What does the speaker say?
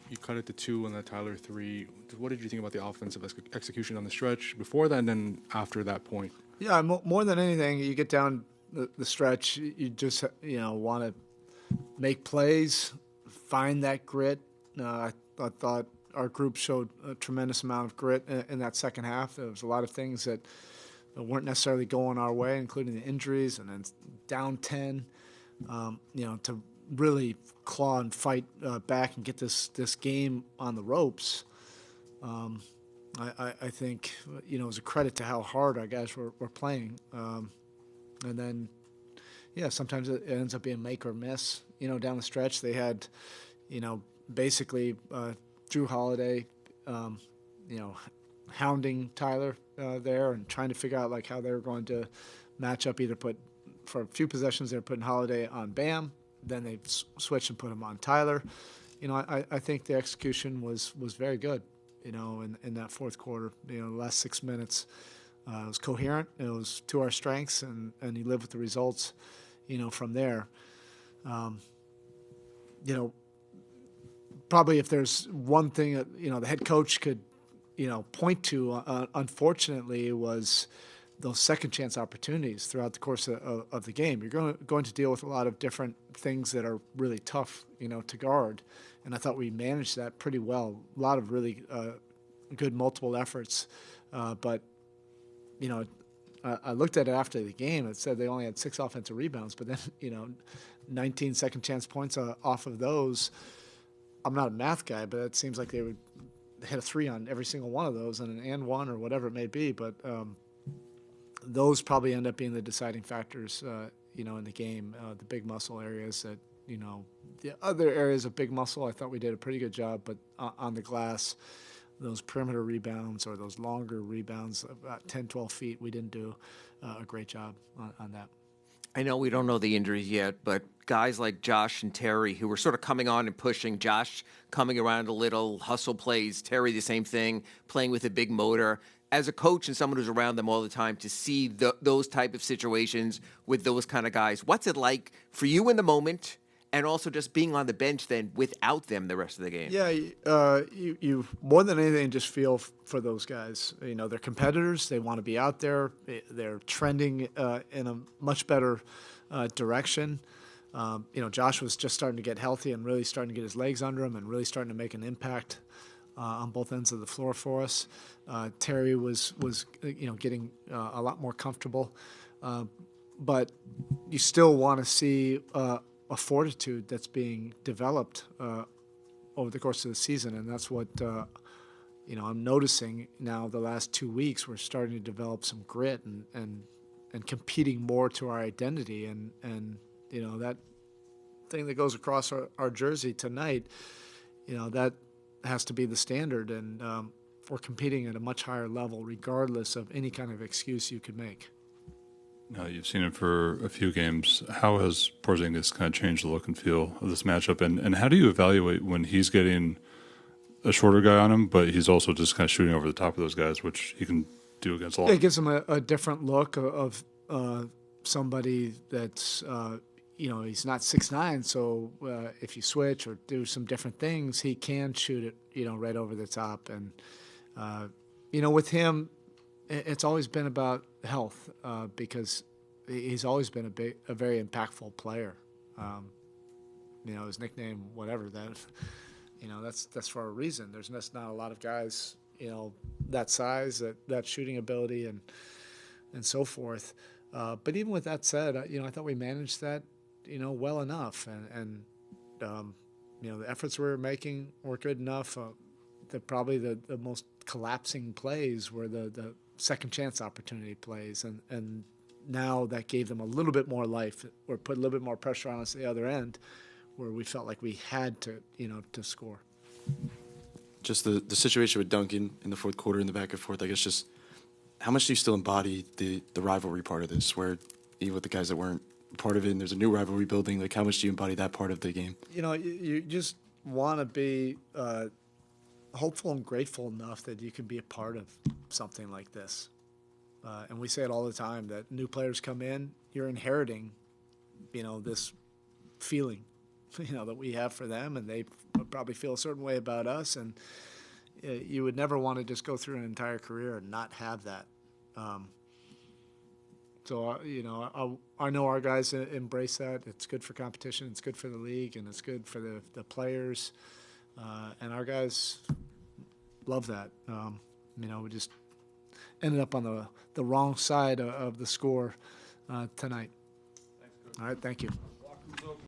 You cut it to 2 and then Tyler 3. What did you think about the offensive execution on the stretch before that and then after that point? Yeah, more than anything, you get down the stretch, you just want to make plays, find that grit. I thought our group showed a tremendous amount of grit in that second half. There was a lot of things that weren't necessarily going our way, including the injuries, and then down 10. To really claw and fight back and get this game on the ropes. I think it was a credit to how hard our guys were playing, and then sometimes it ends up being make or miss. Down the stretch they had, basically Drew Holiday, hounding Tyler there and trying to figure out like how they were going to match up. Either put for a few possessions they were putting Holiday on Bam, then they switched and put him on Tyler. I think the execution was very good. In that fourth quarter, the last 6 minutes, it was coherent. It was to our strengths, and he lived with the results. From there, probably if there's one thing that the head coach could point to, unfortunately, was those second chance opportunities throughout the course of the game. You're going to deal with a lot of different things that are really tough, to guard. And I thought we managed that pretty well. A lot of really good multiple efforts. But I looked at it after the game. It said they only had 6 offensive rebounds, but then, 19 second chance points off of those. I'm not a math guy, but it seems like they would hit a 3 on every single one of those and an and 1 or whatever it may be. But those probably end up being the deciding factors, in the game, the big muscle areas that, the other areas of big muscle, I thought we did a pretty good job, but on the glass, those perimeter rebounds or those longer rebounds, about 10, 12 feet, we didn't do a great job on that. I know we don't know the injuries yet, but guys like Josh and Terry who were sort of coming on and pushing, Josh coming around a little, hustle plays, Terry the same thing, playing with a big motor. As a coach and someone who's around them all the time, to see those type of situations with those kind of guys, what's it like for you in the moment and also just being on the bench then without them the rest of the game? Yeah, you more than anything just feel for those guys. They're competitors. They want to be out there. They're trending in a much better direction. Josh was just starting to get healthy and really starting to get his legs under him and really starting to make an impact on both ends of the floor for us. Terry was getting a lot more comfortable, but you still want to see a fortitude that's being developed over the course of the season, and that's what I'm noticing now. The last 2 weeks, we're starting to develop some grit and competing more to our identity, and that thing that goes across our jersey tonight, that has to be the standard, and we're competing at a much higher level, regardless of any kind of excuse you could make. Now, you've seen him for a few games. How has Porzingis kind of changed the look and feel of this matchup? And how do you evaluate when he's getting a shorter guy on him, but he's also just kind of shooting over the top of those guys, which he can do against a lot? It gives him a different look of somebody that's, he's not 6'9", so if you switch or do some different things, he can shoot it, right over the top. And, with him, it's always been about health because he's always been a very impactful player. His nickname, whatever that, that's for a reason. There's just not a lot of guys, that size, that shooting ability, and so forth. But even with that said, I thought we managed that, well enough, and the efforts we were making were good enough. Probably the most collapsing plays were the second chance opportunity plays, and now that gave them a little bit more life, or put a little bit more pressure on us at the other end, where we felt like we had to score. Just the situation with Duncan in the fourth quarter and the back and forth, I guess, just how much do you still embody the rivalry part of this, where even with the guys that weren't part of it and there's a new rivalry building, like how much do you embody that part of the game? You just want to be hopeful and grateful enough that you can be a part of something like this. And we say it all the time that new players come in, you're inheriting, this feeling, that we have for them, and they probably feel a certain way about us. And you would never want to just go through an entire career and not have that. So, I know our guys embrace that. It's good for competition. It's good for the league, and it's good for the players. And our guys love that. We just ended up on the wrong side of the score tonight. All right, thank you.